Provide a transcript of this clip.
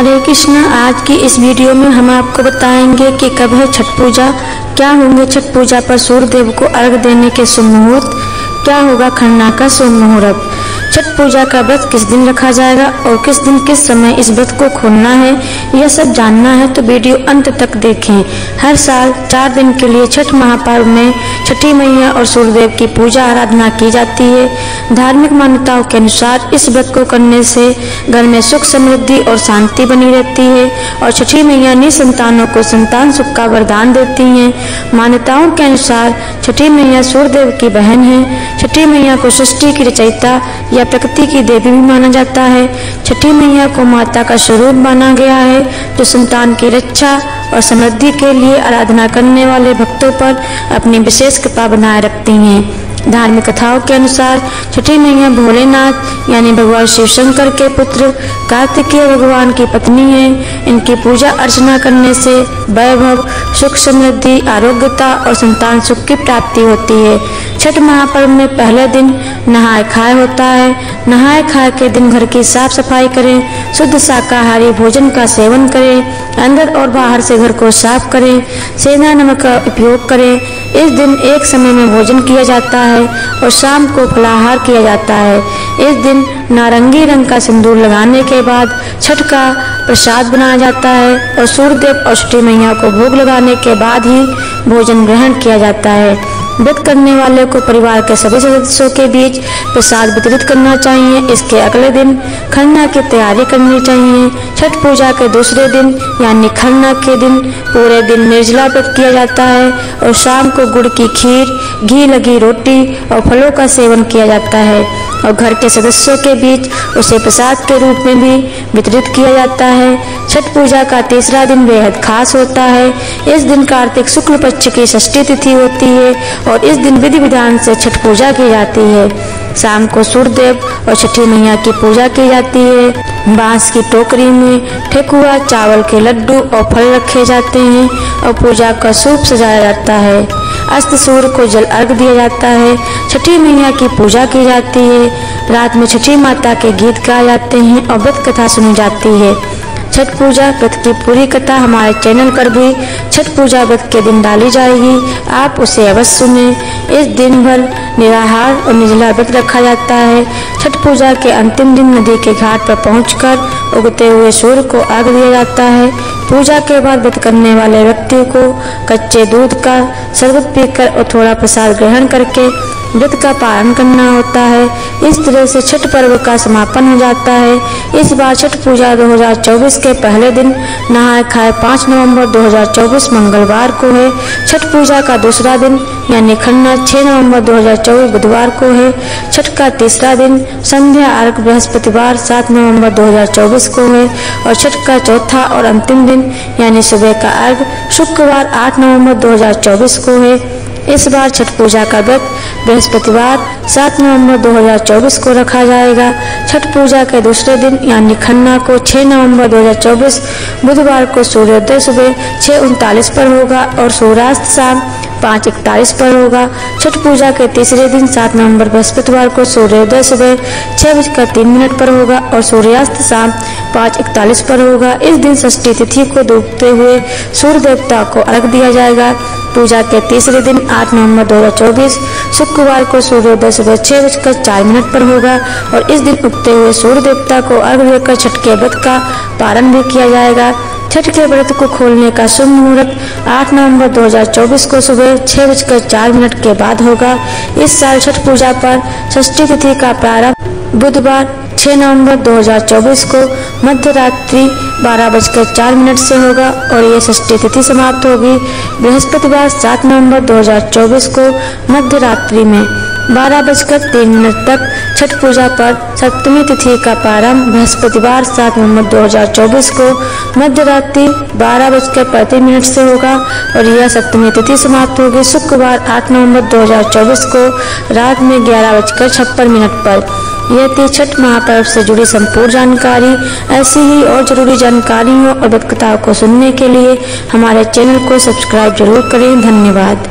हरे कृष्ण। आज की इस वीडियो में हम आपको बताएंगे कि कब है छठ पूजा, क्या होंगे छठ पूजा पर सूर्य देव को अर्घ देने के शुभ मुहूर्त, क्या होगा खरना का शुभ मुहूर्त, छठ पूजा का व्रत किस दिन रखा जाएगा और किस दिन किस समय इस व्रत को खोलना है, यह सब जानना है तो वीडियो अंत तक देखें। हर साल 4 दिन के लिए छठ महापर्व में छठी मैया और सूर्यदेव की पूजा आराधना की जाती है। धार्मिक मान्यताओं के अनुसार इस व्रत को करने से घर में सुख समृद्धि और शांति बनी रहती है और छठी मैया निसंतानों को संतान सुख का वरदान देती हैं। मान्यताओं के अनुसार छठी मैया सूर्यदेव की बहन है। छठी मैया को सृष्टि की रचयिता या प्रकृति की देवी भी माना जाता है। छठी मैया को माता का स्वरूप माना गया है, जो संतान की रक्षा और समृद्धि के लिए आराधना करने वाले भक्तों पर अपनी विशेष कृपा बनाए रखती हैं। धार्मिक कथाओं के अनुसार छठी मैया भोलेनाथ यानी भगवान शिव शंकर के पुत्र कार्तिकेय भगवान की पत्नी है। इनकी पूजा अर्चना करने से वैभव, सुख समृद्धि, आरोग्यता और संतान सुख की प्राप्ति होती है। छठ महापर्व में पहले दिन नहाय खाए होता है। नहाय खाए के दिन घर की साफ सफाई करें, शुद्ध शाकाहारी भोजन का सेवन करें, अंदर और बाहर से घर को साफ करें, सेंधा नमक का उपयोग करें। इस दिन एक समय में भोजन किया जाता है और शाम को फलाहार किया जाता है। इस दिन नारंगी रंग का सिंदूर लगाने के बाद छठ का प्रसाद बनाया जाता है और सूर्यदेव और छठी मैया को भोग लगाने के बाद ही भोजन ग्रहण किया जाता है। व्रत करने वाले को परिवार के सभी सदस्यों के बीच प्रसाद वितरित करना चाहिए। इसके अगले दिन खरना की तैयारी करनी चाहिए। छठ पूजा के दूसरे दिन यानी खरना के दिन पूरे दिन निर्जला व्रत किया जाता है और शाम को गुड़ की खीर, घी लगी रोटी और फलों का सेवन किया जाता है और घर के सदस्यों के बीच उसे प्रसाद के रूप में भी वितरित किया जाता है। छठ पूजा का तीसरा दिन बेहद खास होता है। इस दिन कार्तिक शुक्ल पक्ष की षष्ठी तिथि होती है और इस दिन विधि विधान से छठ पूजा की जाती है। शाम को सूर्यदेव और छठी मैया की पूजा की जाती है। बांस की टोकरी में ठेकुआ, चावल के लड्डू और फल रखे जाते हैं और पूजा का सूप सजाया जाता है। अस्त सूर्य को जल अर्घ दिया जाता है। छठी मैया की पूजा की जाती है। रात में छठी माता के गीत गाए जाते हैं और व्रत कथा सुनी जाती है। छठ पूजा व्रत की पूरी कथा हमारे चैनल पर भी छठ पूजा व्रत के दिन डाली जाएगी, आप उसे अवश्य सुनें। इस दिन भर निराहार और निर्जला व्रत रखा जाता है। छठ पूजा के अंतिम दिन नदी के घाट पर पहुंचकर उगते हुए सूर्य को अर्घ दिया जाता है। पूजा के बाद व्रत करने वाले व्यक्ति को कच्चे दूध का शरबत पीकर और थोड़ा प्रसाद ग्रहण करके व्रत का पालन करना होता है। इस तरह से छठ पर्व का समापन हो जाता है। इस बार छठ पूजा 2024 के पहले दिन नहाय खाए 5 नवंबर 2024 मंगलवार को है। छठ पूजा का दूसरा दिन यानी खरना 6 नवंबर 2024 बुधवार को है। छठ का तीसरा दिन संध्या अर्घ बृहस्पतिवार 7 नवंबर 2024 को है और छठ का चौथा और अंतिम दिन यानी सुबह का अर्घ शुक्रवार 8 नवंबर 2024 को है। इस बार छठ पूजा का व्रत बृहस्पतिवार 7 नवंबर 2024 को रखा जाएगा। छठ पूजा के दूसरे दिन यानी खन्ना को 6 नवंबर 2024 बुधवार को सूर्योदय सुबह 6:39 पर होगा और सूर्यास्त शाम 5:41 पर होगा। छठ पूजा के तीसरे दिन 7 नवंबर बृहस्पतिवार को सूर्योदय सुबह 6:03 पर होगा और सूर्यास्त शाम 5:41 पर होगा। इस दिन षष्ठी तिथि को डूबते हुए सूर्य देवता को अर्घ दिया जाएगा। पूजा के तीसरे दिन 8 नवंबर 2024 शुक्रवार को सूर्योदय सुबह 6:04 पर होगा और इस दिन उगते हुए सूर्य देवता को अर्घ देकर छठ के व्रत का पारण भी किया जाएगा। छठ के व्रत को खोलने का शुभ मुहूर्त 8 नवंबर 2024 को सुबह 6:04 के बाद होगा। इस साल छठ पूजा पर षष्ठी तिथि का प्रारंभ बुधवार 6 नवंबर 2024 को मध्य रात्रि 12:04 से होगा और ये षष्ठी तिथि समाप्त होगी बृहस्पतिवार 7 नवंबर 2024 को मध्य रात्रि में 12:03 तक। छठ पूजा पर सप्तमी तिथि का प्रारंभ बृहस्पतिवार 7 नवंबर 2024 को मध्य रात्रि 12:35 से होगा और यह सप्तमी तिथि समाप्त होगी शुक्रवार 8 नवंबर 2024 को रात में 11:56 पर। यह थी छठ महापर्व से जुड़ी संपूर्ण जानकारी। ऐसी ही और जरूरी जानकारियों और व्रत कथाओं को सुनने के लिए हमारे चैनल को सब्सक्राइब जरूर करें। धन्यवाद।